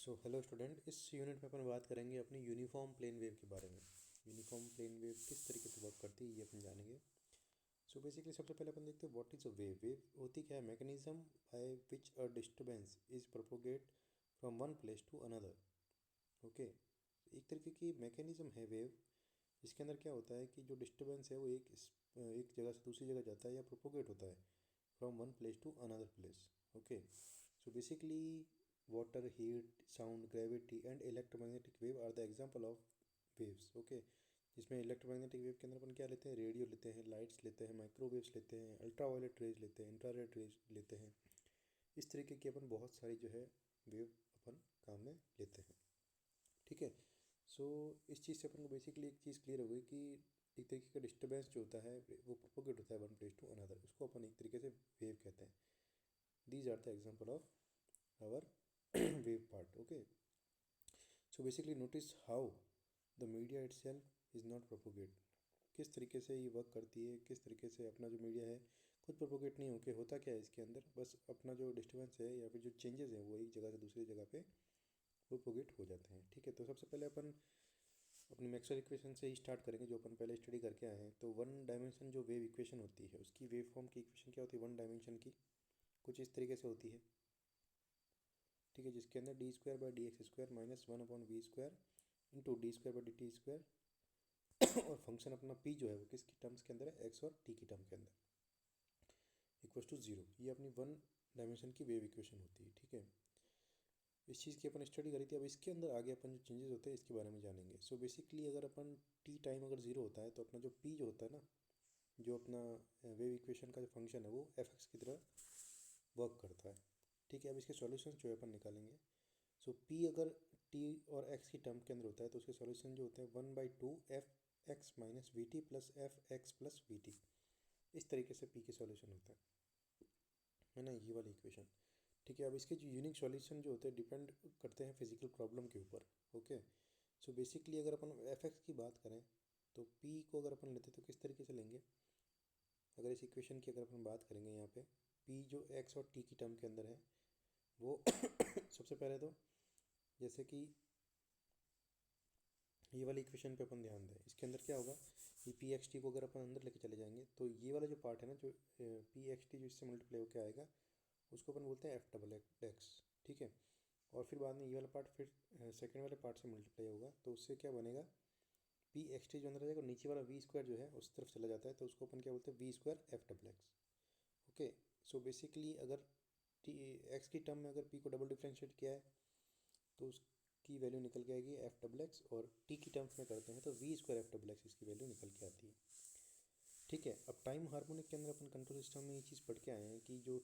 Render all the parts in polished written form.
Hello student, इस unit में अपन बात करेंगे अपनी यूनिफॉर्म प्लेन वेव के बारे में। यूनिफॉर्म प्लेन वेव किस तरीके से वर्क करती है ये अपन जानेंगे। बेसिकली सबसे पहले अपन देखते हैं what is a wave. Wave होती क्या है? Mechanism by which a disturbance is propagate from one place to another. Okay, एक तरीके की मैकेनिज्म है वेव, जिसके अंदर क्या होता है कि जो डिस्टर्बेंस है वो एक जगह से दूसरी जगह जाता है या प्रोपोगेट होता है from one place to another place. Okay, basically water, heat, sound, gravity and electromagnetic wave are the example of waves. Okay, जिसमें इलेक्ट्रोमैग्नेटिक वेव के अंदर अपन क्या लेते हैं? रेडियो लेते हैं, लाइट्स लेते हैं, माइक्रोवेव्स लेते हैं, अल्ट्रावायलेट रेज लेते हैं, इंफ्रारेड रेज लेते हैं। इस तरीके की अपन बहुत सारी जो है वेव अपन काम में लेते हैं। ठीक है, इस चीज़ से अपन को बेसिकली एक चीज़ क्लियर हो गई कि एक तरीके का डिस्टर्बेंस जो होता है वो प्रोपोगेट होता है वन प्लेस टू अनदर, उसको अपन एक तरीके से वेव कहते हैं। These are the example of our wave part. Okay, basically notice how the media itself is not propagate. किस तरीके से ये वर्क करती है, किस तरीके से अपना जो मीडिया है खुद प्रोपोगेट नहीं होके होता क्या है इसके अंदर, बस अपना जो डिस्टर्बेंस है या फिर जो चेंजेस हैं वो एक जगह से दूसरी जगह पे प्रोपोगेट हो जाते हैं। ठीक है, तो सबसे पहले अपन अपनी मैक्सवेल इक्वेशन से ही स्टार्ट करेंगे, जो अपन पहले स्टडी करके आए हैं। तो वन डायमेंशन जो वेव इक्वेशन होती है उसकी वेव फॉर्म की इक्वेशन क्या होती है? वन डायमेंशन की कुछ इस तरीके से होती है। ठीक है, जिसके अंदर D square by D X square minus one upon V square into D square by D T square और फंक्शन अपना पी जो है वो किसकी टर्म्स के अंदर है? एक्स और टी की टर्म के अंदर इक्वल्स टू जीरो। ये अपनी वन डायमेंशन की वेव इक्वेशन होती है। ठीक है, इस चीज़ की अपन स्टडी करी थी। अब इसके अंदर आगे अपन जो चेंजेस होते हैं इसके बारे में जानेंगे। बेसिकली अगर अपन टी टाइम अगर जीरो होता है तो अपना जो पी जो होता है ना, जो अपना वेव इक्वेशन का जो फंक्शन है वो एफ एक्स की तरह वर्क करता है। ठीक है, अब इसके सॉल्यूशन जो है अपन निकालेंगे। पी अगर टी और एक्स की टर्म के अंदर होता है तो उसके सॉल्यूशन जो होते हैं 1/2 F x minus we T plus F x plus we T. इस तरीके से पी के सॉल्यूशन होता है ना, ये वाली इक्वेशन। ठीक है, अब इसके जो यूनिक सॉल्यूशन जो होते हैं डिपेंड करते हैं फिजिकल प्रॉब्लम के ऊपर। ओके, बेसिकली अगर अपन एफ एक्स की बात करें तो पी को अगर अपन लेते तो किस तरीके से लेंगे? अगर इस इक्वेशन की अगर अपन बात करेंगे यहाँ पे पी जो एक्स और टी की टर्म के अंदर है वो सबसे पहले तो जैसे कि ये वाली इक्वेशन पे अपन ध्यान दें, इसके अंदर क्या होगा? ये पी एक्स टी को अगर अपन अंदर लेके चले जाएंगे तो ये वाला जो पार्ट है ना, जो पी एक्स टी जो इससे मल्टीप्लाई होकर आएगा उसको अपन बोलते हैं एफ डबल एक्स। ठीक है, और फिर बाद में ये वाला पार्ट फिर सेकेंड वाले पार्ट से मल्टीप्लाई होगा तो उससे क्या बनेगा? पी एक्स टी जो अंदर आ जाएगा और नीचे वाला वी स्क्वायर जो है उस तरफ चला जाता है तो उसको अपन क्या बोलते हैं? V square F double X. Okay, basically अगर टी एक्स की टर्म में अगर पी को डबल डिफ्रेंशिएट किया है तो उसकी वैल्यू निकल के आएगी एफ डबल एक्स, और टी की टर्म्स में करते हैं तो V square F double X इसकी वैल्यू निकल के आती है। ठीक है, अब टाइम हार्मोनिक के अंदर अपन कंट्रोल सिस्टम में ये चीज़ पढ़ के आए हैं कि जो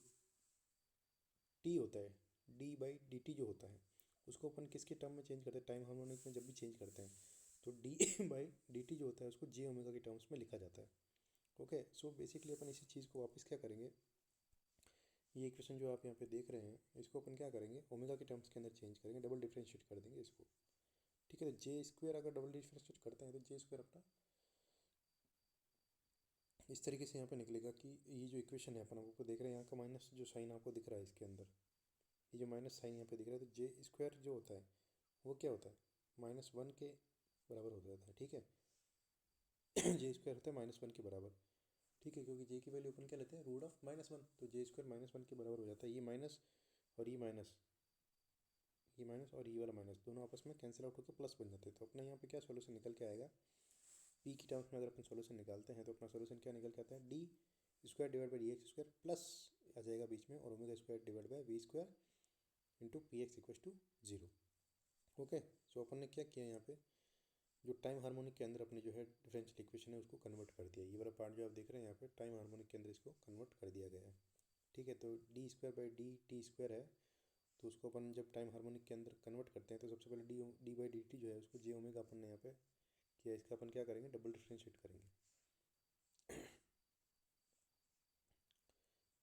टी होता है डी बाई डी टी जो होता है उसको अपन किसके टर्म में चेंज करते हैं? टाइम हार्मोनिक में जब भी चेंज करते हैं तो डी बाई डी टी जो होता है उसको जे ओमेगा के टर्म्स में लिखा जाता है। ओके, बेसिकली अपन इसी चीज़ को वापस क्या करेंगे? ये इक्वेशन जो आप यहाँ पे देख रहे हैं इसको अपन क्या करेंगे? ओमेगा के टर्म्स के अंदर चेंज करेंगे, डबल डिफ्रेंशिएट कर देंगे इसको। ठीक है, तो जे स्क्वायर अगर डबल डिफ्रेंशिएट करते हैं तो जे स्क्वायर अपना इस तरीके से यहाँ पे निकलेगा कि ये जो इक्वेशन है अपन आपको देख रहे हैं यहाँ का माइनस जो साइन आपको दिख रहा है इसके अंदर, ये जो माइनस साइन यहाँ पे दिख रहा है तो जे स्क्वायर जो होता है वो क्या होता है? -1 के बराबर हो जाता है। ठीक है, जे स्क्वायर होता है -1 के बराबर। ठीक है, क्योंकि जे की वैल्यू अपन क्या लेते हैं? रूट ऑफ -1, तो जे स्क्वायर -1 के बराबर हो जाता है। ये माइनस और ये माइनस, ये माइनस और ये वाला माइनस दोनों आपस में कैंसिल आउट होकर प्लस बन जाते हैं। तो अपना यहाँ पे क्या सॉल्यूशन निकल के आएगा? पी की टर्म्स में अगर अपन सॉल्यूशन निकालते हैं तो अपना सॉल्यूशन क्या निकल के आता है? D square divide by D X square plus आ जाएगा बीच में और omega square divide by V square into P X equal to zero. Okay, अपन ने क्या किया यहाँ पे? जो टाइम हार्मोनिक के अंदर अपनी जो है डिफरेंशियल इक्वेशन है उसको कन्वर्ट कर दिया। ये वाला पार्ट जो आप देख रहे हैं यहाँ पे टाइम हार्मोनिक के अंदर इसको कन्वर्ट कर दिया गया है। ठीक है, तो D square by D T square है तो उसको अपन जब टाइम हार्मोनिक के अंदर कन्वर्ट करते हैं तो सबसे पहले डी बाई डी टी जो है उसको जे ओमेगा अपन ने यहाँ पे किया, इसका अपन क्या करेंगे? डबल डिफ्रेंशिएट करेंगे।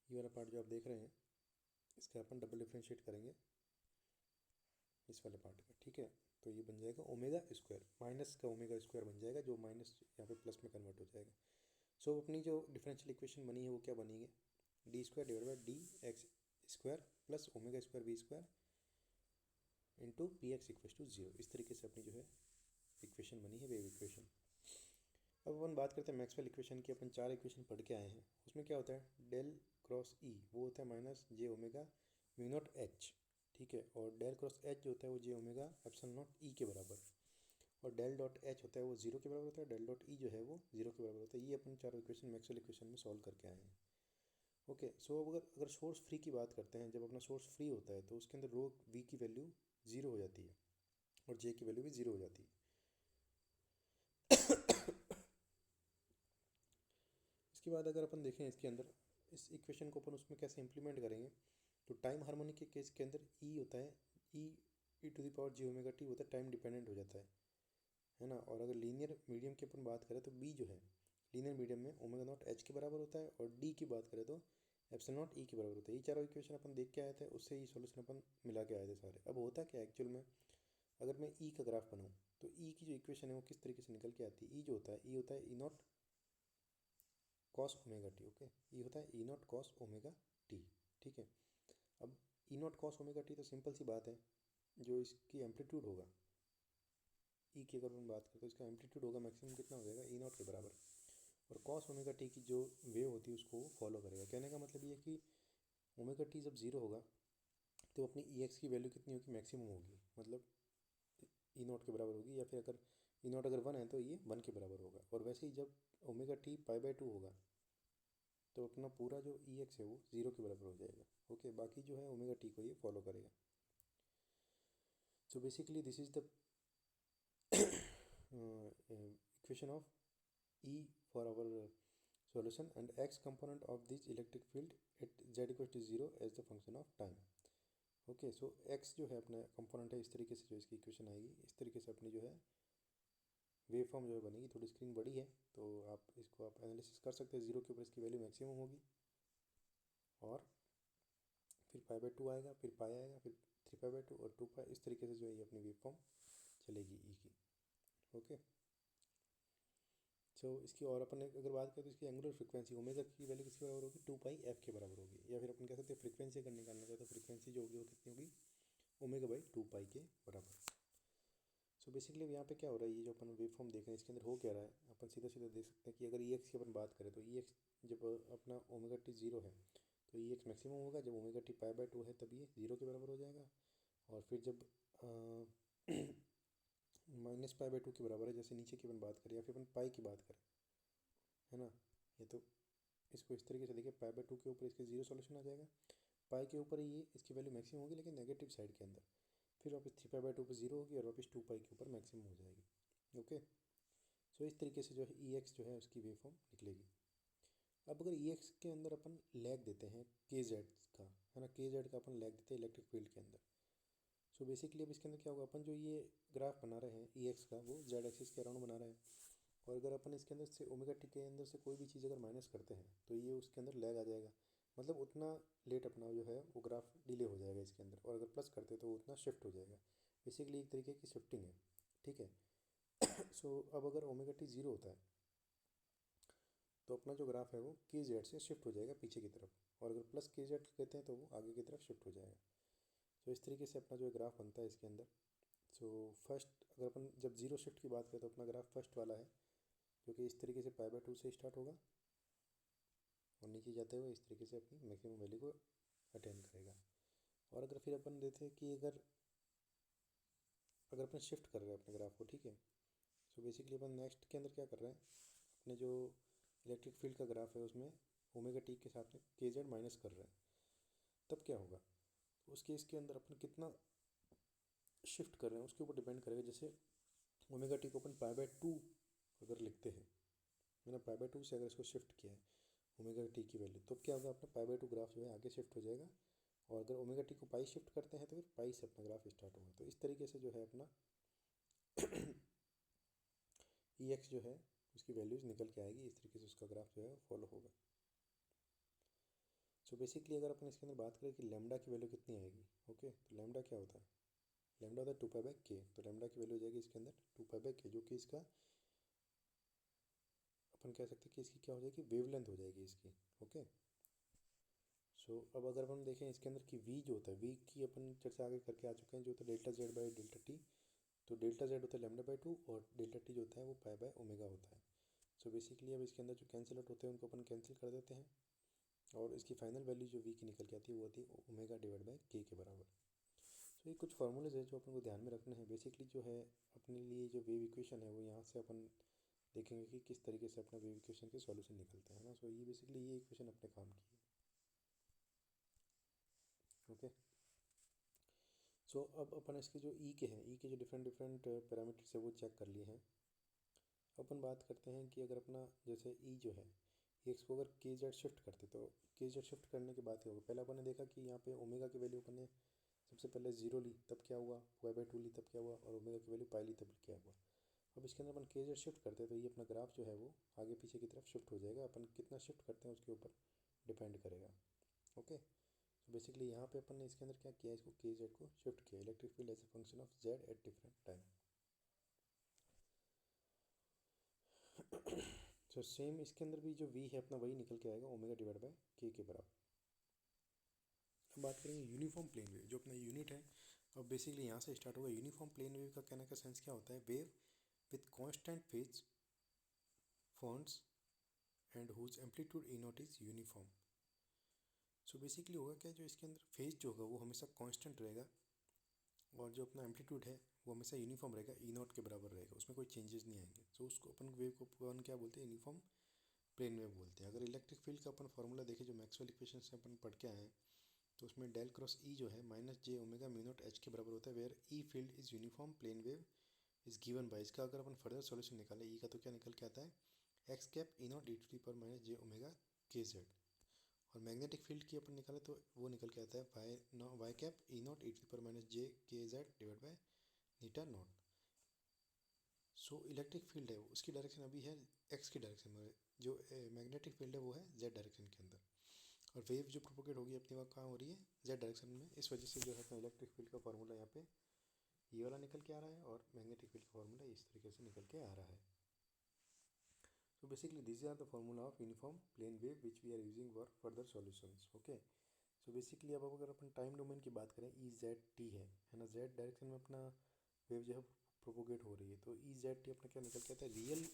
ये वाला पार्ट जो आप देख रहे हैं इसका अपन डबल डिफ्रेंशिएट करेंगे इस वाले पार्ट का। ठीक है, तो ये बन जाएगा ओमेगा स्क्वायर, माइनस का ओमेगा स्क्वायर बन जाएगा जो माइनस यहाँ पे प्लस में कन्वर्ट हो जाएगा। अपनी जो डिफरेंशियल इक्वेशन बनी है वो क्या बनी है? D square divide by D X square plus omega square V square into P X equal to 0। इस तरीके से अपनी जो है इक्वेशन बनी है, वेव इक्वेशन। अब अपन बात करते हैं मैक्सवेल इक्वेशन की। अपन 4 इक्वेशन पढ़ के आए हैं। उसमें क्या होता है, डेल क्रॉस ई वो होता है minus J omega mu not H, ठीक है। और डेल क्रॉस एच जो होता है वो जे ओमेगा एप्सिलॉन नॉट ई के बराबर। और डेल डॉट एच होता है वो 0 के बराबर होता है, डेल डॉट ई जो है वो 0 के बराबर होता है। ये अपन चारों इक्वेशन मैक्सवेल इक्वेशन में सॉल्व करके आए हैं। ओके, सो अगर सोर्स फ्री की बात करते हैं, जब अपना सोर्स फ्री होता है तो उसके अंदर रो वी की वैल्यू 0 हो जाती है और जे की वैल्यू भी 0 हो जाती है। इसके बाद अगर अपन देखें इसके अंदर इस इक्वेशन को अपन उसमें कैसे इंप्लीमेंट करेंगे, तो टाइम हार्मोनिक के केस के अंदर ई होता है, E to the power J omega T होता है, टाइम डिपेंडेंट हो जाता है ना। और अगर लीनियर मीडियम की अपन बात करें तो बी जो है लीनियर मीडियम में ओमेगा नॉट एच के बराबर होता है, और डी की बात करें तो एप्सिलॉन नॉट ई के बराबर होता है। ये चारों इक्वेशन अपन देख के आए थे, उससे ये सॉल्यूशन अपन मिला के आए थे सारे। अब होता क्या एक्चुअल में, अगर मैं ई का ग्राफ बनाऊँ तो ई की जो इक्वेशन है वो किस तरीके से निकल के आती है। ई जो होता है, ई होता है E naught cos omega T. Okay, E होता है E naught cos omega T, ठीक है। अब E naught cos omega T तो सिंपल सी बात है, जो इसकी एम्पलीट्यूड होगा ई की अगर हम बात करें तो इसका एम्पलीट्यूड होगा मैक्सिमम कितना हो जाएगा, ई नॉट के बराबर। और कॉस ओमेगा टी की जो वेव होती है उसको फॉलो करेगा। कहने का मतलब ये है कि ओमेगा टी जब 0 होगा तो अपनी ई एक्स की वैल्यू कितनी होगी, मैक्सिमम होगी, मतलब ई नॉट के बराबर होगी। या फिर अगर ई नॉट अगर 1 है तो ये 1 के बराबर होगा। और वैसे ही जब ओमेगा टी पाई/2 होगा तो अपना पूरा जो ई एक्स है वो 0 के बराबर हो जाएगा। ओके, बाकी जो है ओमेगा टी को ये फॉलो करेगा। सो basically this is the equation of E for our solution, and x component of this electric field at z equals to 0 as the function of time. Okay, so x जो है अपना component है, इस तरीके से जो इसकी इक्वेशन आएगी, इस तरीके से अपनी जो है वेव फॉर्म जो है बनेगी। थोड़ी स्क्रीन बड़ी है तो आप इसको आप एनालिसिस कर सकते हैं। 0 के ऊपर इसकी वैल्यू मैक्सिमम होगी, और फिर पाई/2 आएगा, फिर पाई आएगा, फिर 3 पाई/2 और 2 पाई। इस तरीके से जो है ये अपनी वेव फॉर्म चलेगी ई की। ओके, सो इसकी और अपन अगर बात करें तो इसकी एंगुलर फ्रीक्वेंसी ओमेगा की वैल्यू किसके बराबर होगी, 2 पाई एफ के बराबर होगी। या फिर अपन कह सकते हैं फ्रीक्वेंसी अगर निकालना चाहे तो फ्रीक्वेंसी जो होगी वो कितनी होगी, ओमेगा/2 पाई के बराबर। सो बेसिकली यहाँ पे क्या हो रहा है, ये जो अपन वेव फॉर्म देख रहे हैं इसके अंदर हो क्या रहा है, अपन सीधा सीधा देख सकते हैं कि अगर ई एक्स की अपन बात करें तो ई एक्स जब अपना ओमेगा टी 0 है तो ई एक्स मैक्सिमम होगा। जब ओमेगा टी पाई/2 है तब ये 0 के बराबर हो जाएगा। और फिर जब -पाई/2 के बराबर है, जैसे नीचे की अपन बात करें या फिर अपन पाई की बात करें, है ना, ये तो इसको इस तरीके से देखिए, पाई/2 के ऊपर इसके 0 सॉल्यूशन आ जाएगा, पाई के ऊपर ये इसकी वैल्यू मैक्सिमम होगी लेकिन नेगेटिव साइड के अंदर, फिर वापस 3 पाई/2 पर 0 होगी और वापस 2 पाई के ऊपर मैक्सिमम हो जाएगी। ओके, सो इस तरीके से जो है ई एक्स जो है उसकी वेव फॉर्म निकलेगी। अब अगर ई एक्स के अंदर अपन लैग देते हैं के जेड का, है ना, के जेड का अपन लैग देते हैं इलेक्ट्रिक फील्ड के अंदर। सो बेसिकली अब इसके अंदर क्या होगा, अपन जो ये ग्राफ बना रहे हैं ई एक्स का वो जेड एक्सिस के अराउंड बना रहे हैं। और अगर अपन इसके अंदर से ओमेगा टी के अंदर से कोई भी चीज़ अगर माइनस करते हैं तो ये उसके अंदर लैग आ जाएगा, मतलब उतना लेट अपना जो है वो ग्राफ डिले हो जाएगा इसके अंदर। और अगर प्लस करते हैं तो उतना शिफ्ट हो जाएगा। बेसिकली एक तरीके की शिफ्टिंग है, ठीक है। सो अब अगर ओमेगा टी 0 होता है तो अपना जो ग्राफ है वो के जेड से शिफ्ट हो जाएगा पीछे की तरफ, और अगर प्लस के जेड लेते हैं तो वो आगे की तरफ शिफ्ट हो जाएगा। तो इस तरीके से अपना जो ग्राफ बनता है इसके अंदर। सो फर्स्ट अगर अपन जब 0 शिफ्ट की बात करें तो अपना ग्राफ फर्स्ट वाला है जो कि इस तरीके से पाई/2 से स्टार्ट होगा और नीचे जाते हुए इस तरीके से अपनी मैक्सिमम वैल्यू को अटेन करेगा। और अगर फिर अपन देते हैं कि अगर अगर अपन शिफ्ट कर रहे हैं अपने ग्राफ को, ठीक है। सो बेसिकली अपन नेक्स्ट के अंदर क्या कर रहे हैं, अपने जो इलेक्ट्रिक फील्ड का ग्राफ है उसमें ओमेगा टी के साथ में के जेड माइनस कर रहे हैं, तब क्या होगा, तो उस केस के अंदर अपन कितना शिफ्ट कर रहे हैं उसके ऊपर डिपेंड करेगा। जैसे ओमेगा टी को अपन पाई/2 अगर लिखते हैं, मैंने पाई/2 से अगर इसको शिफ्ट किया है ओमेगा टी की वैल्यू, तो क्या होगा, अपना पाई/2 ग्राफ जो है आगे शिफ्ट हो जाएगा। और अगर ओमेगा टी को पाई शिफ्ट करते हैं तो फिर पाई से अपना ग्राफ स्टार्ट होगा। तो इस तरीके से जो है अपना ई एक्स जो है उसकी वैल्यूज निकल के आएगी, इस तरीके से उसका ग्राफ जो है फॉलो होगा। सो बेसिकली अगर अपन इसके अंदर बात करें कि लेमडा की वैल्यू कितनी आएगी, ओके, तो लेमडा क्या होता है, लेमडा होता है 2 पाई/k। तो लेमडा की वैल्यू हो जाएगी इसके अंदर 2 पाई/k, जो कि इसका अपन कह सकते हैं कि इसकी क्या हो जाएगी, वेवलेंथ हो जाएगी इसकी। ओके, सो अब अगर अपन देखें इसके अंदर कि वी जो होता है, वी की अपन चर्चा आगे करके आ चुके हैं, जो होता है delta Z by delta T. तो डेल्टा जेड होता है लैम्डा बाई 2 और डेल्टा टी जो होता है वो पाई बाय ओमेगा होता है। सो बेसिकली अब इसके अंदर जो कैंसिल आउट होते हैं उनको अपन कैंसिल कर देते हैं और इसकी फाइनल वैल्यू जो वी की निकल के आती है वो होती है ओमेगा डिवाइड बाई के के बराबर। तो ये कुछ फार्मूलेज है जो अपन को ध्यान में रखने हैं। बेसिकली जो है अपने लिए जो वेव इक्वेशन है वो यहाँ से अपन देखेंगे कि किस तरीके से अपना वेव इक्वेशन के सॉल्यूशन निकलते हैं ना। सो ये बेसिकली ये इक्वेशन अपने काम की है। ओके, सो अब अपन इसके जो ई के हैं, ई के जो डिफरेंट डिफरेंट पैरामीटर्स है वो चेक कर लिए हैं। अपन बात करते हैं कि अगर अपना जैसे ई जो है एक्स को अगर के जेड शिफ्ट करते तो के जेड शिफ्ट करने के बाद क्या होगा। पहले अपन ने देखा कि यहाँ पे ओमेगा की वैल्यू अपन ने सबसे पहले जीरो ली तब क्या हुआ, वाई बाई 2 ली तब क्या हुआ, और ओमेगा की वैल्यू पाई ली तब क्या हुआ। अब इसके अंदर अपन के जेड शिफ्ट करते हैं तो ये अपना ग्राफ जो है वो आगे पीछे की तरफ शिफ्ट हो जाएगा। अपन कितना शिफ्ट करते हैं उसके ऊपर डिपेंड करेगा। ओके, तो बेसिकली यहाँ पे अपन ने इसके अंदर क्या किया, इसको के जेड को शिफ्ट किया, electric field as a function of Z at different time. तो सेम इसके अंदर भी जो वी है अपना वही निकल के आएगा ओमेगा डिवाइड बाय के बराबर। अब बात करेंगे यूनिफॉर्म प्लेन वेव, जो अपना यूनिट है। अब बेसिकली यहाँ से स्टार्ट होगा। यूनिफॉर्म प्लेन वेव का कहने का सेंस क्या होता है, wave with constant phase fronts and whose amplitude E not is uniform. So basically होगा क्या, जो इसके अंदर फेज जो होगा वो हमेशा कांस्टेंट रहेगा और जो अपना एम्पलीट्यूड है वो हमेशा यूनिफॉर्म रहेगा, ई नॉट के बराबर रहेगा, उसमें कोई चेंजेस नहीं आएंगे। सो उसको अपन वेव को अपन क्या बोलते हैं, यूनिफॉर्म प्लेन वेव बोलते हैं। अगर इलेक्ट्रिक फील्ड का अपन फार्मूला देखें जो मैक्सवेल इक्वेशन से अपन पढ़ के आए हैं, तो उसमें डेल क्रॉस ई जो है minus J omega mu not H के बराबर होता है, where E field is uniform plane wave is given by. इसका अगर अपन फर्दर सॉल्यूशन निकालें ई का तो क्या निकल के आता है, X cap E naught E to the power minus J omega K Z. और मैग्नेटिक फील्ड की अपन निकाले तो वो निकल के आता है Y cap E naught E to the power minus J K Z divide by eta naught. So electric field है उसकी डायरेक्शन अभी है एक्स की डायरेक्शन में, जो मैग्नेटिक फील्ड है वो है जेड डायरेक्शन के अंदर, और वेव जो प्रोपोगेट होगी अपनी वहाँ कहाँ हो रही है, जेड डायरेक्शन में। इस वजह से जो है अपना इलेक्ट्रिक फील्ड का फार्मूला यहाँ पे ये वाला निकल के आ रहा है और मैग्नेटिक फील्ड का फार्मूला इस तरीके से निकल के आ रहा है। So basically these are the formula of uniform plane wave which we are using for further solutions. Okay, so basically अब अगर अपन टाइम डोमेन की बात करें, ई जेड टी है ना, जेड डायरेक्शन में अपना वेव जो है प्रोपोगेट हो रही है, तो ई जेड टी अपना क्या निकल के आता है, real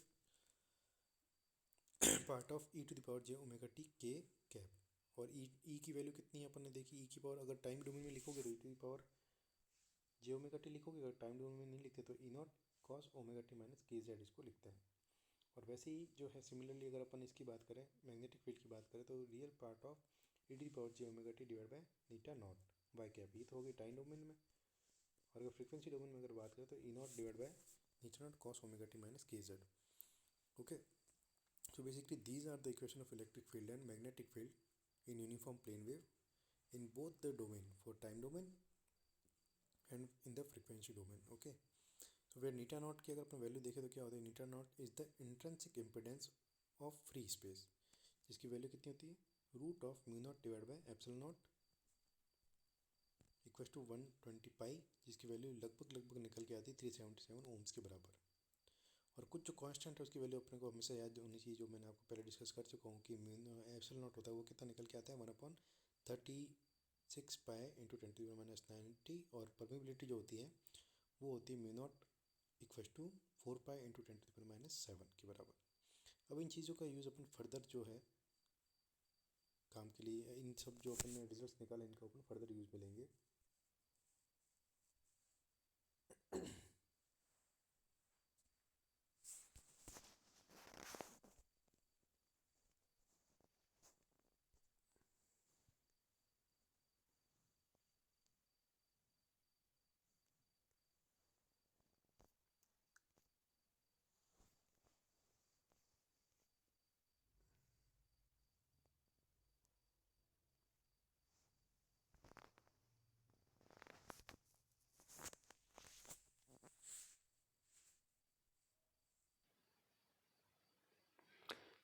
part of E to the power J omega T के कैप। और ई की वैल्यू कितनी है अपन ने देखी, ई की पावर अगर टाइम डोमेन में लिखोगे तो E to the power J omega T लिखोगे, अगर टाइम डोमेन में नहीं लिखते तो E naught cos omega T minus K Z इसको लिखते हैं। और वैसे ही जो है सिमिलरली अगर अपन इसकी बात करें, मैग्नेटिक फील्ड की बात करें, तो real part of E the power J omega T divide by eta not Y cap, ये तो होगी टाइम डोमेन में। और अगर फ्रीक्वेंसी डोमेन में अगर बात करें तो E naught divide by eta naught cos omega T minus K Z. Okay, so basically these are the equation of electric field and magnetic field in uniform plane wave in both the domain, for time domain and in the frequency domain. Okay, so where eta naught की अगर अपन value देखें तो क्या होता है, eta naught is the intrinsic impedance of free space, जिसकी value कितनी होती है, root of mu naught divide by epsilon naught equal to 120 pi, जिसकी वैल्यू लगभग निकल के आती है 377 ओम्स के बराबर। और कुछ जो कांस्टेंट है उसकी वैल्यू अपने को हमेशा याद होनी चाहिए, जो मैंने आपको पहले डिस्कस कर चुका हूँ कि एप्सिलॉन नॉट होता है वो कितना निकल के आता है 1/36 पाई इंटू 10⁻90, और परमेबिलिटी जो होती है वो होती है mu not equal to 4 pi into 10⁻7 के बराबर। अब इन चीज़ों का यूज़ अपन फर्दर जो है काम के लिए, इन सब जो अपन ने रिजल्ट निकाले इनका अपन फर्दर यूज़ में लेंगे।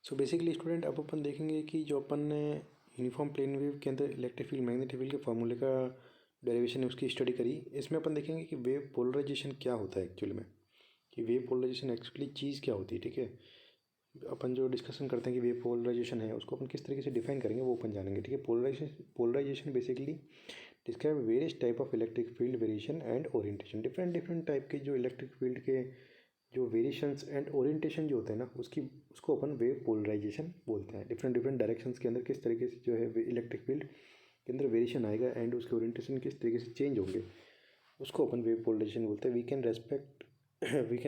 सो बेसिकली स्टूडेंट अब अपन देखेंगे कि जो अपन ने यूनिफॉर्म प्लेन वेव के अंदर इलेक्ट्रिक फील्ड मैग्नेटिक फील्ड के फार्मूले का डेरिवेशन है उसकी स्टडी करी। इसमें अपन देखेंगे कि वेव पोलराइजेशन क्या होता है एक्चुअली में, कि वेव पोलराइजेशन एक्चुअली चीज़ क्या होती है। ठीक है, अपन जो डिस्कशन करते हैं कि वेव पोलराइजेशन है उसको अपन किस तरीके से डिफाइन करेंगे वो अपन जानेंगे, ठीक है। Polarization basically describe various type of electric field variation and orientation. Different different type के जो इलेक्ट्रिक फील्ड के जो वेरिएशंस एंड ओरिएंटेशन जो होते हैं ना उसको अपन वेव पोलराइजेशन बोलते हैं। डिफरेंट डिफरेंट डायरेक्शंस के अंदर किस तरीके से जो है इलेक्ट्रिक फील्ड के अंदर वेरिएशन आएगा एंड उसके ओरिएंटेशन किस तरीके से चेंज होंगे उसको अपन वेव पोलराइजेशन बोलते हैं। We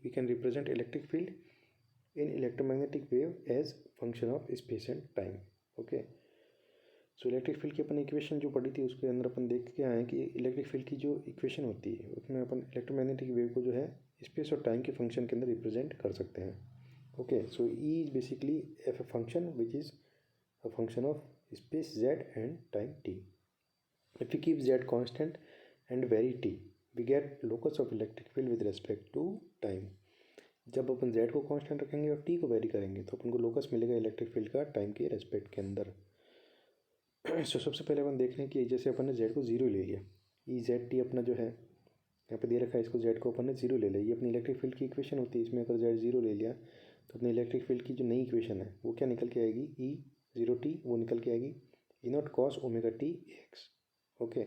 can represent electric field in electromagnetic wave as function of space and time. Okay, so electric field की अपन इक्वेशन जो पढ़ी थी उसके अंदर अपन देख के आए हैं कि इलेक्ट्रिक फील्ड की जो इक्वेशन होती है उसमें अपन इलेक्ट्रोमैग्नेटिक वेव को जो है स्पेस और टाइम के फंक्शन के अंदर रिप्रेजेंट कर सकते हैं। Okay, so E is basically F A function which is a function of space Z and time T. If we keep Z constant and vary T we get locus of electric field with respect to time. जब अपन Z को constant रखेंगे और T को very करेंगे तो अपन को locus मिलेगा इलेक्ट्रिक फील्ड का टाइम के रेस्पेक्ट के अंदर। सो सबसे पहले अपन देख रहे हैं कि जैसे अपन ने जेड को जीरो ले लिया, ई जेड टी अपना जो है यहाँ पे दे रखा है, इसको जेड को अपन ने जीरो ले लिया, ये अपनी इलेक्ट्रिक फील्ड की इक्वेशन होती है। इसमें अगर जेड जीरो ले लिया तो अपनी इलेक्ट्रिक फील्ड की जो नई इक्वेशन है वो क्या निकल के आएगी, ई जीरो टी वो निकल के आएगी E naught cos omega T X. Okay,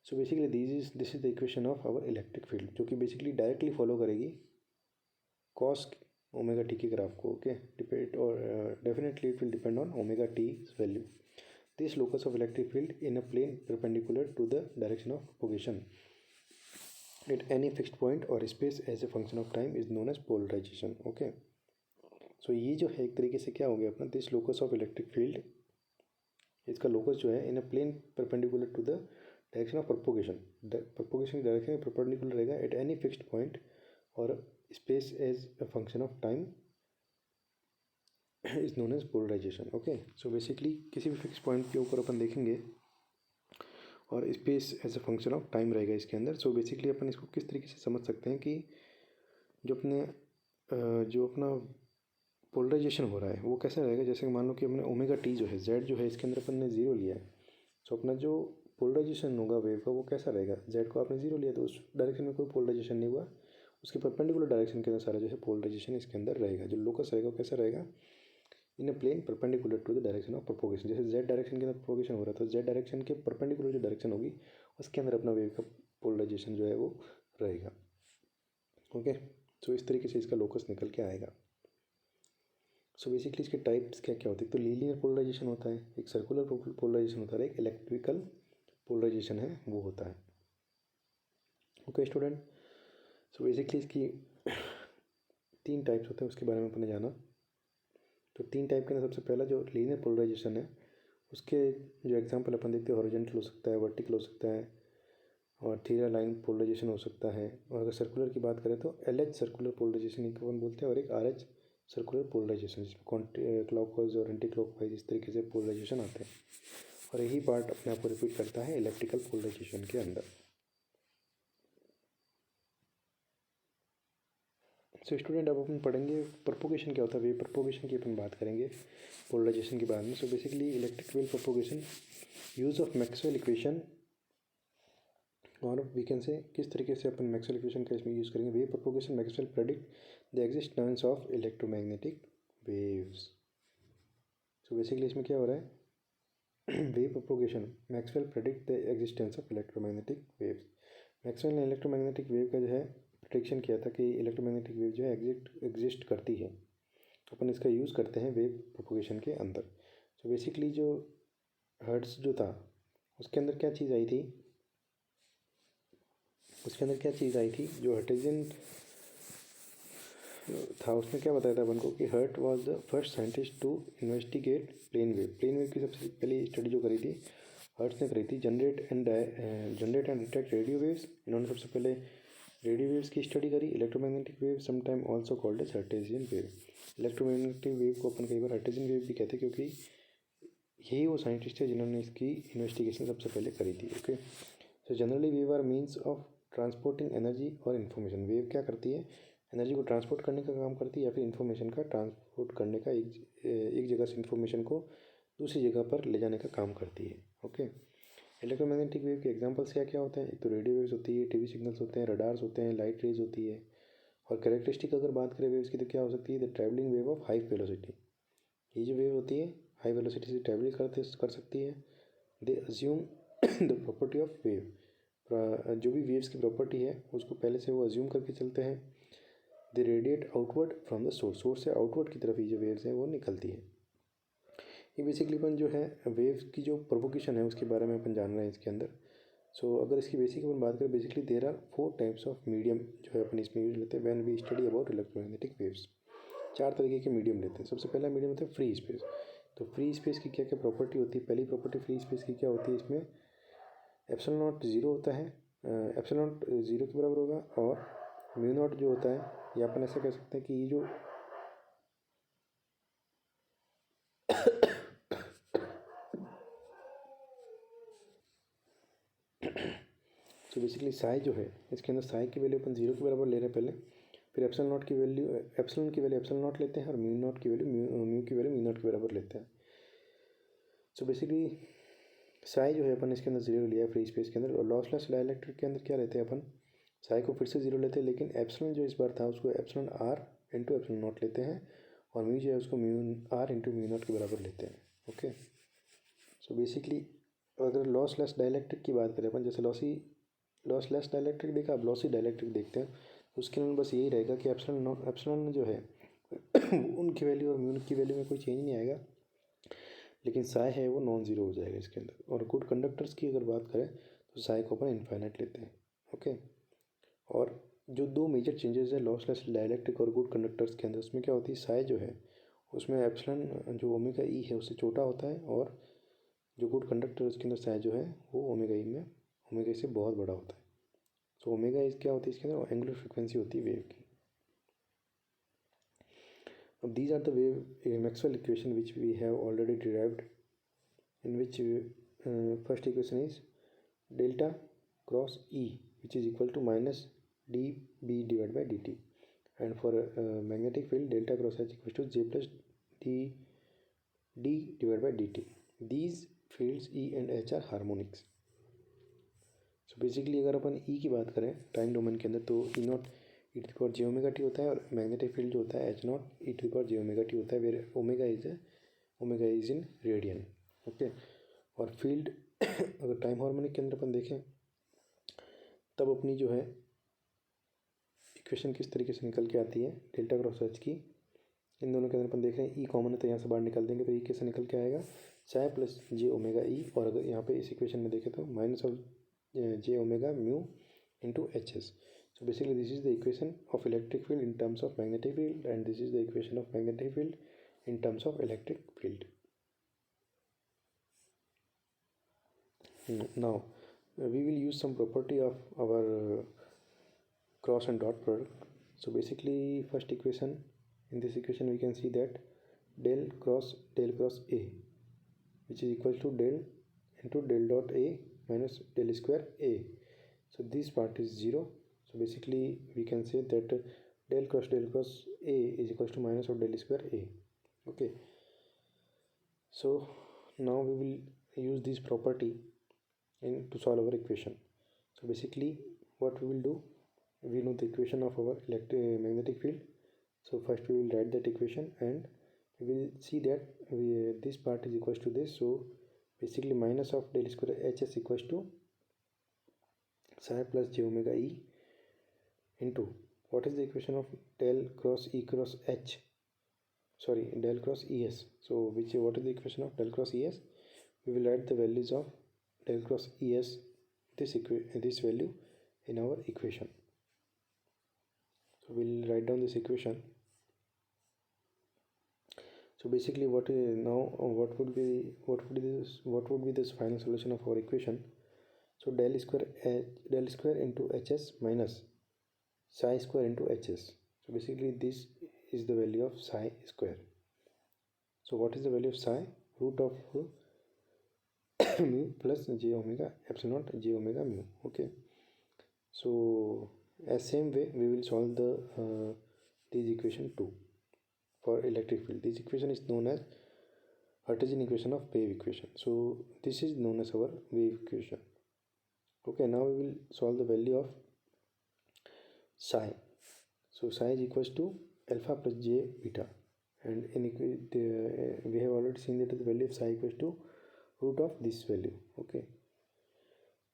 so basically this is the equation of our electric field जो कि बेसिकली डायरेक्टली फॉलो करेगी cos ओमेगा टी के ग्राफ को। ओके, डिपेंड और definitely it will depend on omega T value. This locus of electric field in a plane perpendicular to the direction of propagation at any fixed point और space as a function of time is known as polarisation. Okay, so ये जो है एक तरीके से क्या हो गया अपना, this locus of electric field, इसका लोकस जो है in a plane perpendicular to the direction of propagation, propagation की डायरेक्शन परपेंडिकुलर रहेगा एट एनी फिक्स्ड पॉइंट और space as a function of time is known as polarisation. Okay, so basically किसी भी fix point के ऊपर अपन देखेंगे और space as a function of time रहेगा इसके अंदर। सो बेसिकली अपन इसको किस तरीके से समझ सकते हैं कि जो अपना पोलराइजेशन हो रहा है वो कैसा रहेगा। जैसे मान लो कि हमने ओमेगा टी जो है जेड जो है इसके अंदर अपन ने जीरो लिया है, सो अपना जो पोलराइजेशन होगा वेव का वो कैसा रहेगा, जेड को आपने जीरो लिया तो उस डायरेक्शन में कोई पोलराइजेशन नहीं हुआ, उसके परपेंडिकुलर डायरेक्शन के अंदर सारा जो है पोलराइजेशन इसके अंदर रहेगा। जो लोकस रहेगा वो कैसा रहेगा, in a plane perpendicular to the direction of propagation. जैसे जेड डायरेक्शन के अंदर प्रोपगेशन हो रहा था, जेड डायरेक्शन के परपेंडिकुलर जो डायरेक्शन होगी उसके अंदर अपना वेव का पोलराइजेशन जो है वो रहेगा। ओके, सो इस तरीके से इसका लोकस निकल के आएगा। सो बेसिकली इसके टाइप्स क्या क्या होते हैं, तो लीनियर पोलराइजेशन होता है, एक सर्कुलर पोलराइजेशन होता है, एक इलेक्ट्रिकल पोलराइजेशन है वो होता है। ओके स्टूडेंट, सो बेसिकली इसकी 3 टाइप्स होते हैं उसके बारे में अपने जाना। तो 3 टाइप के अंदर सबसे पहला जो लीनियर पोलराइजेशन है उसके जो एग्जांपल अपन देखते हैं हॉरिजॉन्टल हो सकता है, वर्टिकल हो सकता है और थीटा लाइन पोलराइजेशन हो सकता है। और अगर सर्कुलर की बात करें तो LH सर्कुलर पोलराइजेशन एक अपन बोलते हैं और एक RH सर्कुलर पोलराइजेशन जिसमें क्लॉकवाइज और एंटी क्लॉकवाइज इस तरीके से पोलराइजेशन आते हैं और यही पार्ट अपने आप को रिपीट करता है इलेक्ट्रिकल पोलराइजेशन के अंदर। सो स्टूडेंट अब अपन पढ़ेंगे प्रोपगेशन क्या होता है, वेव प्रोपगेशन की अपन बात करेंगे पोलराइजेशन के बारे में। So basically electric wave propagation use of Maxwell equation, और वी कैन से किस तरीके से अपन मैक्सवेल इक्वेशन का इसमें यूज़ करेंगे। Wave propagation Maxwell predict the existence of electromagnetic waves. So basically इसमें क्या हो रहा है, wave propagation Maxwell predict the existence of electromagnetic waves. Maxwell ने इलेक्ट्रोमैग्नेटिक वेव का जो है प्रेडिक्शन किया था कि इलेक्ट्रोमैग्नेटिक वेव जो है एग्जिस्ट करती है, तो अपन इसका यूज़ करते हैं वेव प्रोपगेशन के अंदर। सो बेसिकली जो हर्ट्ज़ जो था उसके अंदर क्या चीज़ आई थी, जो हर्ट्जियन था उसमें क्या बताया था अपन को कि Hertz was the first scientist to investigate plane wave की सबसे पहली स्टडी जो करी थी हर्ट्ज ने करी थी, generate and detect radio waves. इन्होंने सबसे पहले रेडियो वेव्स की स्टडी करी। Electromagnetic wave sometime also called as Hertzian wave. Electromagnetic wave को अपन कई बार हर्ट्जियन वेव भी कहते हैं क्योंकि यही वो साइंटिस्ट है जिन्होंने इसकी इन्वेस्टिगेशन सबसे पहले करी थी। Okay, so generally wave are means of transporting energy और इन्फॉर्मेशन। वेव क्या करती है, एनर्जी को ट्रांसपोर्ट करने का काम करती है या फिर इन्फॉर्मेशन का ट्रांसपोर्ट करने का, एक जगह से इन्फॉर्मेशन को दूसरी जगह पर ले जाने का काम करती है। ओके, इलेक्ट्रोमैग्नेटिक वेव के एग्जांपल्स क्या क्या होते हैं, एक तो रेडियो वेव्स होती है, टीवी सिग्नल्स होते हैं, रडार्स होते हैं, लाइट रेज होती है और कैरेक्टरिस्टिक अगर बात करें वेव्स की तो क्या हो सकती है, the travelling wave of high velocity. ये जो वेव होती है हाई वेलोसिटी से ट्रैवल कर सकती है। They assume the property of wave, जो भी वेव्स की प्रॉपर्टी है उसको पहले से वो अज्यूम करके चलते हैं। They radiate outward from the source, source से आउटवर्ड की तरफ ये जो वेव्स हैं वो निकलती है। ये बेसिकली अपन जो है वेव्स की जो प्रोपोगेशन है उसके बारे में अपन जान रहे हैं इसके अंदर। सो अगर इसकी बेसिक अपन बात करें, basically there are 4 types of medium जो है अपन इसमें यूज लेते हैं when we study about electromagnetic waves. 4 तरीके के मीडियम लेते हैं। सबसे पहला मीडियम होता है फ्री स्पेस। तो फ्री स्पेस की क्या क्या प्रॉपर्टी होती है, पहली प्रॉपर्टी फ्री स्पेस की क्या होती है, इसमें एप्सिलॉन नॉट जीरो होता है, एप्सिलॉन नॉट जीरो के बराबर होगा, और म्यू नॉट जो होता है, या अपन ऐसा कह सकते हैं कि ये जो तो बेसिकली साई जो है इसके अंदर साई की वैल्यू अपन जीरो के बराबर ले रहे हैं पहले, फिर एप्सिलॉन नॉट की वैल्यू एप्सिलॉन की वैल्यू एप्सिलॉन नॉट लेते हैं, और म्यू नॉट की वैल्यू म्यू की वैल्यू म्यू नॉट के बराबर लेते हैं। सो बेसिकली साई जो है अपन इसके अंदर जीरो लिया है फ्री स्पेस के अंदर, और लॉसलेस डाइलेक्ट्रिक के अंदर क्या लेते हैं अपन, साई को फिर से जीरो लेते हैं, लेकिन एप्सिलॉन जो इस बार था उसको epsilon R into epsilon not लेते हैं, और म्यू जो है उसको mu R into mu not के बराबर लेते हैं। ओके, सो बेसिकली अगर लॉसलेस डाइलेक्ट्रिक की बात करें अपन, जैसे लॉसलेस डाइलेक्ट्रिक देखा, अब लॉसी डाइलेक्ट्रिक देखते हैं, तो उसके अंदर बस यही रहेगा कि एप्सिलॉन जो है उनकी वैल्यू और म्यू की वैल्यू में कोई चेंज नहीं आएगा, लेकिन साई है वो नॉन ज़ीरो हो जाएगा इसके अंदर। और गुड कंडक्टर्स की अगर बात करें तो साई को अपन इनफाइनाइट लेते हैं। ओके, और जो दो मेजर चेंजेस है लॉसलेस डाइलेक्ट्रिक और गुड कंडक्टर्स के अंदर, उसमें क्या होती है, साई जो है उसमें एप्सिलॉन जो ओमेगा ई है उससे छोटा होता है, और जो गुड कंडक्टर उसके अंदर साई जो है वो ओमेगा ई में ओमेगा ई से बहुत बड़ा होता है। सो ओमेगा इज क्या होती है इसके अंदर, एंगुलर फ्रिक्वेंसी होती है वेव की। अब these are the wave Maxwell equation which we have already derived, in which first equation is delta cross E, which is equal to minus dB divided by dt, and for magnetic field delta cross H equals to J plus d divided by dt. These fields E and H are harmonics. So basically अगर अपन ई की बात करें time domain के अंदर, तो E naught E to power J omega T होता है, और मैग्नेटिक फील्ड जो होता है H naught E to power J omega T होता है, where omega is in radian. Okay, और फील्ड अगर टाइम हार्मोनिक के अंदर अपन देखें तब अपनी जो है इक्वेशन किस तरीके से निकल के आती है डेल्टा क्रॉस एच की, इन दोनों के अंदर अपन देख रहे हैं ई कॉमन है तो यहाँ से बाहर निकल देंगे, तो ई कैसे निकल के आएगा, साई प्लस जे ओमेगा ई, और अगर यहाँ पे इस इक्वेशन में देखें तो minus of j omega mu into hs. So basically this is the equation of electric field in terms of magnetic field, and this is the equation of magnetic field in terms of electric field. Now we will use some property of our cross and dot product. So basically first equation, in this equation we can see that del cross a, which is equal to del into del dot a minus del square a. So this part is 0. So basically we can say that del cross a is equals to minus of del square a. Okay, so now we will use this property to solve our equation. So basically what we will do, we know the equation of our magnetic field. So first we will write that equation, and we will see that this part is equals to this. So basically minus of del square h is equals to psi plus j omega e into, what is the equation of del cross e cross h, sorry, del cross es. So what is the equation of del cross es, we will write the values of del cross es, this value in our equation. So we'll write down this equation. So basically what would be this final solution of our equation. So del square into hs minus psi square into hs. So basically this is the value of psi square. So what is the value of psi, root of mu plus j omega epsilon j omega mu. Okay, so as same way we will solve the this equation 2 for electric field. This equation is known as Cartesian equation of wave equation. So this is known as our wave equation. Okay, now we will solve the value of psi. So psi is equals to alpha plus j beta, and we have already seen that the value of psi equals to root of this value. Okay,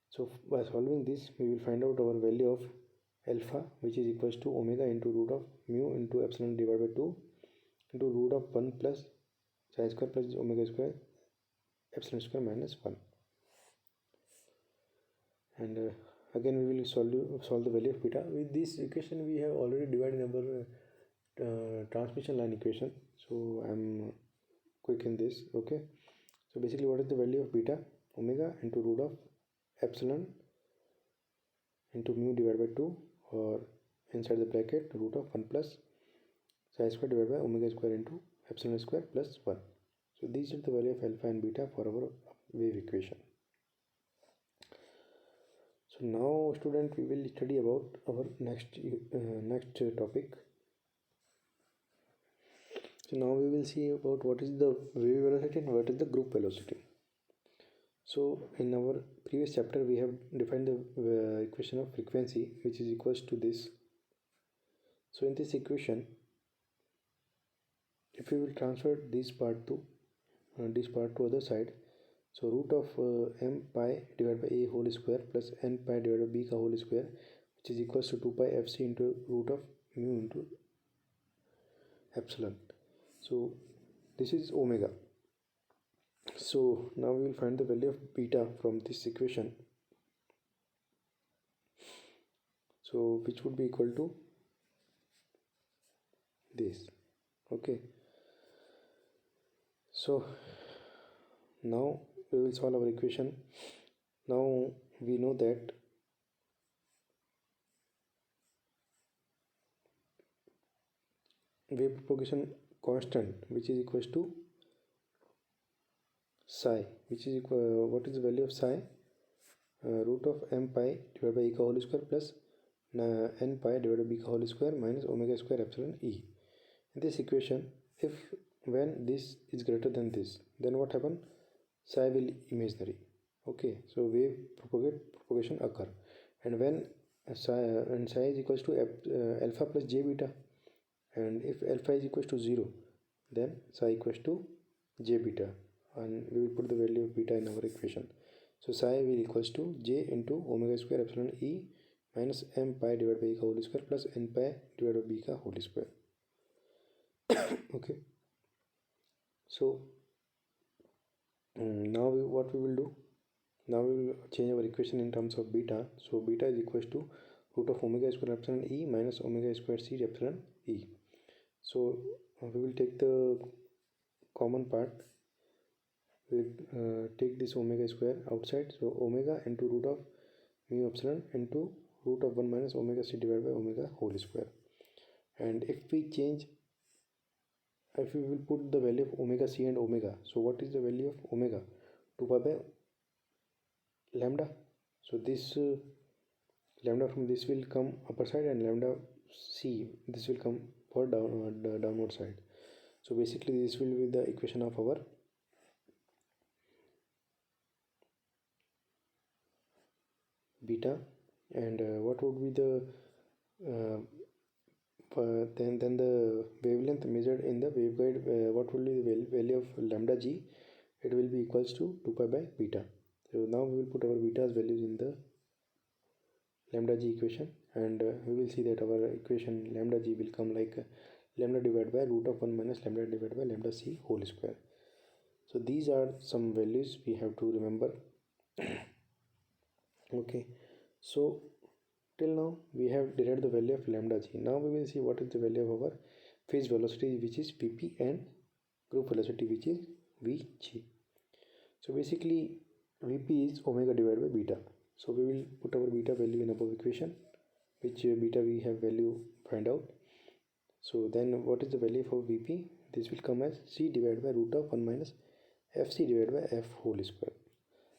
so by solving this we will find out our value of alpha, which is equals to omega into root of mu into epsilon divided by 2 into root of 1 plus psi square plus omega square epsilon square minus 1. And again we will solve the value of beta. With this equation we have already divided our transmission line equation, so I'm quick in this. Okay, so basically what is the value of beta? Omega into root of epsilon into mu divided by 2, or inside the bracket root of 1 plus psi square divided by omega square into epsilon square plus 1. So these are the value of alpha and beta for our wave equation. So now student, we will study about our next topic. So now we will see about what is the wave velocity and what is the group velocity. So in our previous chapter we have defined the equation of frequency, which is equals to this. So in this equation, if we will transfer this part to other side, so root of m pi divided by a whole square plus n pi divided by b ka whole square, which is equals to 2 pi fc into root of mu into epsilon. So this is omega. So now we will find the value of beta from this equation, so which would be equal to this. Okay, so now we will solve our equation. Now we know that wave propagation constant, which is equals to psi, which is equal, what is the value of psi? Root of m pi divided by e ka whole square plus n pi divided by b ka whole square minus omega square epsilon e. In this equation, if when this is greater than this, then what happen? Psi will imaginary. Okay, so wave propagation occur, and when psi is equals to alpha plus j beta, and if alpha is equals to 0, then psi equals to j beta, and we will put the value of beta in our equation. So psi will equals to j into omega square epsilon e minus m pi divided by e ka whole square plus n pi divided by b ka whole square. Okay, so now what we will do? Now we will change our equation in terms of beta. So beta is equals to root of omega square epsilon e minus omega square c epsilon e. So we will take the common part. We will take this omega square outside. So omega into root of mu epsilon into root of 1 minus omega c divided by omega whole square. And if we will put the value of omega c and omega, so what is the value of omega? 2 pi by lambda. So this lambda from this will come upper side, and lambda c this will come for downward side. So basically this will be the equation of our beta. And what would be the then the wavelength measured in the waveguide, what will be the value of lambda g? It will be equals to 2 pi by beta. So now we will put our beta's values in the lambda g equation, and we will see that our equation lambda g will come like lambda divided by root of 1 minus lambda divided by lambda c whole square. So these are some values we have to remember. Okay, so till now we have derived the value of lambda g. Now we will see what is the value of our phase velocity, which is Vp, and group velocity, which is Vg. So basically Vp is omega divided by beta. So we will put our beta value in above equation, which beta we have value find out. So then what is the value for Vp? This will come as c divided by root of 1 minus fc divided by f whole square.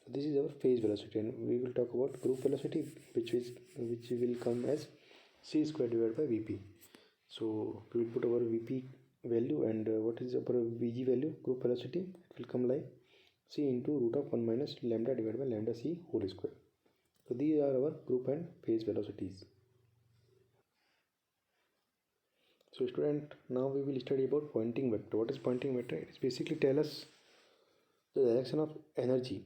So this is our phase velocity, and we will talk about group velocity, which will come as c square divided by Vp. So we will put our Vp value, and what is our Vg value, group velocity? It will come like c into root of 1 minus lambda divided by lambda c whole square. So these are our group and phase velocities. So student, now we will study about Poynting vector. What is Poynting vector? It is basically tell us the direction of energy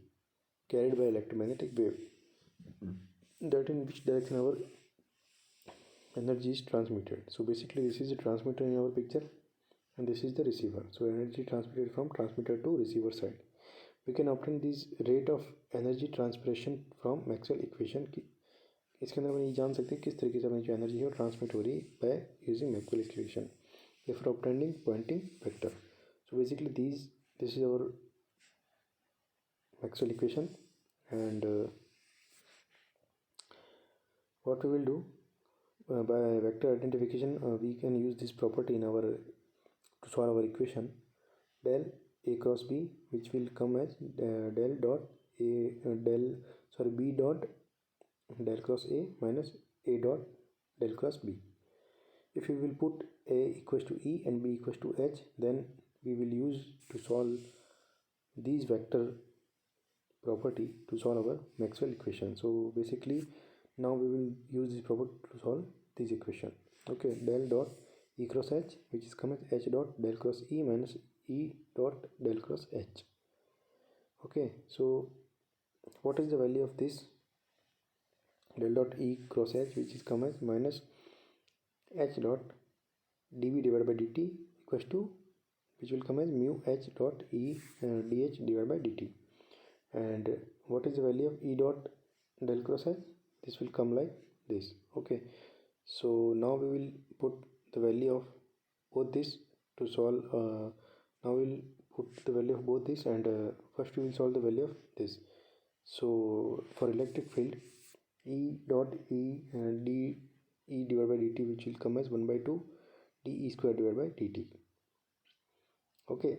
carried by electromagnetic wave, that in which direction our energy is transmitted. So basically this is the transmitter in our picture and this is the receiver. So energy transmitted from transmitter to receiver side. We can obtain this rate of energy transpiration from Maxwell equation की इसके अंदर हम ये जान सकते हैं किस तरीके से अपनी जो एनर्जी है वो ट्रांसमिट हो रही है by using Maxwell equation for obtaining Poynting vector. So basically this is our Maxwell equation, and what we will do by vector identification, we can use this property in our to solve our equation del a cross b, which will come as del dot a b dot del cross a minus a dot del cross b. If we will put a equals to e and b equals to h, then we will use to solve these vector property to solve our Maxwell equation. So basically now we will use this property to solve this equation. Okay, del dot e cross h, which is come as h dot del cross e minus e dot del cross h. Okay, so what is the value of this del dot e cross h, which is come as minus h dot dv divided by dt equals to, which will come as mu h dot e dh divided by dt. And what is the value of e dot del cross h? This will come like this. Okay, so now we will put the value of both this to solve. Now we will put the value of both this, and first we will solve the value of this. So for electric field, e dot e d e divided by dt, which will come as 1 by 2 d e square divided by dt. Okay,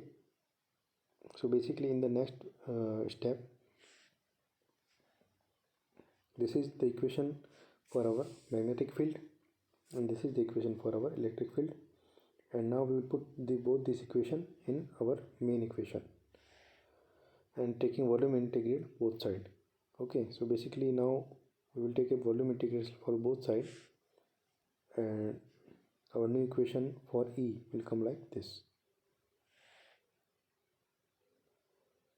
so basically in the next step, this is the equation for our magnetic field and this is the equation for our electric field, and now we will put both this equation in our main equation and taking volume integral both side. Okay, so basically now we will take a volume integral for both sides, and our new equation for E will come like this.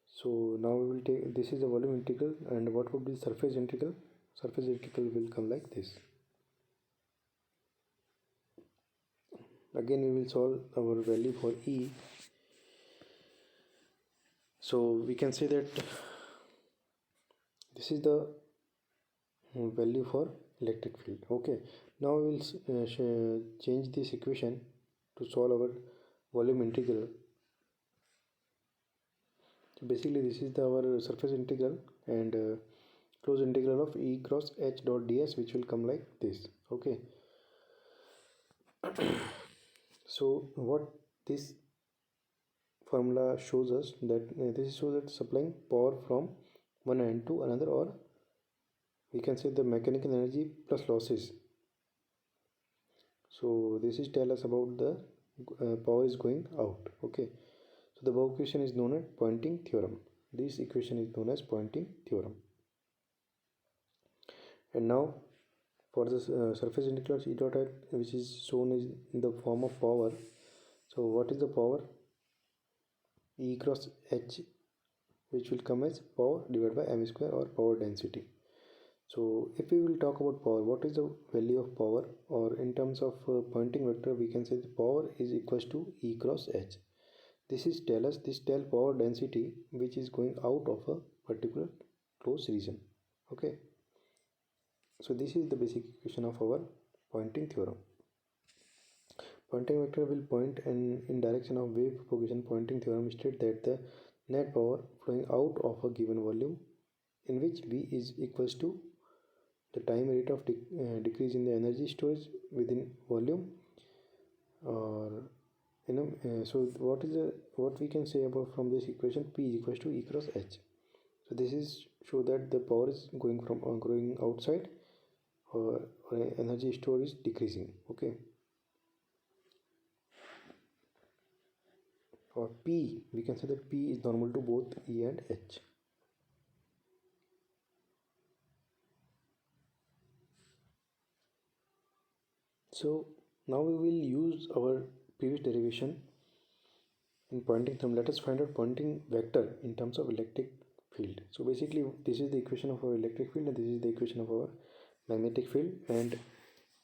So now we will take, this is the volume integral, and what would be surface integral? Surface integral will come like this. Again we will solve our value for E. So we can say that this is the value for electric field. Okay, now we will change this equation to solve our volume integral. So basically this is our surface integral and closed integral of E cross h dot ds, which will come like this. Okay, so what this formula shows us that this shows that supplying power from one end to another, or we can say the mechanical energy plus losses. So this is tell us about the power is going out. Okay, so the above equation is known as Poynting theorem. This equation is known as Poynting theorem. And now for the surface integral E dot h, which is shown is in the form of power. So what is the power? E cross h, which will come as power divided by m square, or power density. So if we will talk about power, what is the value of power, or in terms of Poynting vector, we can say the power is equals to E cross h. This is tell power density which is going out of a particular closed region. Okay, so this is the basic equation of our Poynting theorem. Poynting vector will point in direction of wave propagation. Poynting theorem states that the net power flowing out of a given volume, in which V is equals to the time rate of decrease in the energy storage within volume, or so what we can say about from this equation, P is equals to E cross H. So this is show that the power is going from going outside, or energy store is decreasing. Okay, or P, we can say that P is normal to both E and H. So Now we will use our previous derivation in pointing thumb. Let us find out pointing vector in terms of electric field. So basically this is the equation of our electric field and this is the equation of our magnetic field, and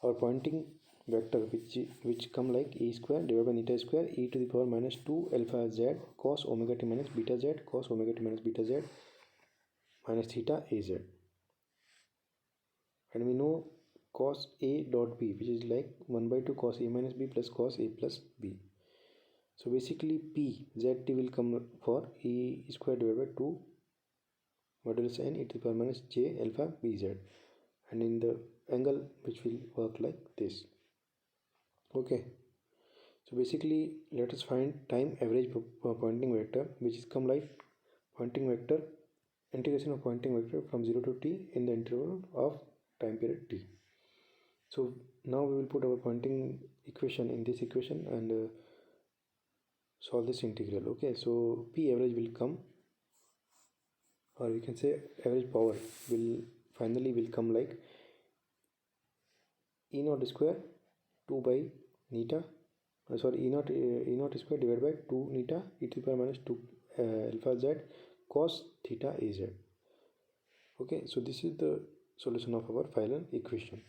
our pointing vector which come like e square divided by eta square e to the power minus 2 alpha z cos omega t minus beta z cos omega t minus beta z minus theta az. And we know cos a dot b, which is like 1 by 2 cos a minus b plus cos a plus b. So basically p zt will come for e square divided by 2 modulus n e to the power minus j alpha bz, and in the angle which will work like this. Okay, so basically let us find time average pointing vector, which is come like pointing vector integration of pointing vector from 0 to t in the interval of time period t. So now we will put our pointing equation in this equation and solve this integral. Okay, so p average will come, or we can say average power will finally come like e naught square 2 by neta e naught square divided by 2 neta e to the power minus 2 alpha z cos theta az. Okay, so this is the solution of our final equation.